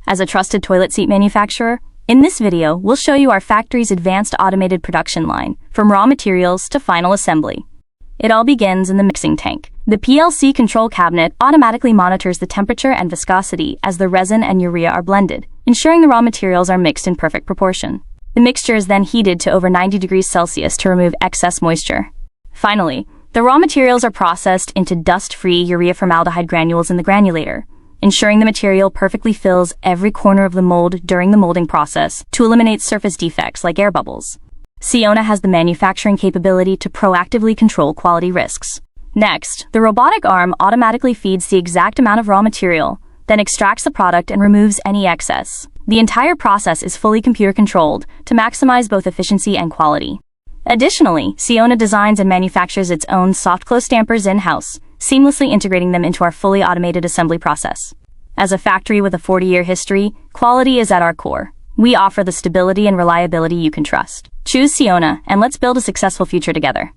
As a trusted toilet seat manufacturer, in this video, we'll show you our factory's advanced automated production line, from raw materials to final assembly. It all begins in the mixing tank. The PLC control cabinet automatically monitors the temperature and viscosity as the resin and urea are blended, ensuring the raw materials are mixed in perfect proportion. The mixture is then heated to over 90 degrees Celsius to remove excess moisture. Finally, the raw materials are processed into dust-free urea-formaldehyde granules in the granulator, ensuring the material perfectly fills every corner of the mold during the molding process to eliminate surface defects like air bubbles. Siona has the manufacturing capability to proactively control quality risks. Next, the robotic arm automatically feeds the exact amount of raw material, then extracts the product and removes any excess. The entire process is fully computer-controlled to maximize both efficiency and quality. Additionally, Siona designs and manufactures its own soft-close stampers in-house, seamlessly integrating them into our fully automated assembly process. As a factory with a 40-year history, quality is at our core. We offer the stability and reliability you can trust. Choose Siona, and let's build a successful future together.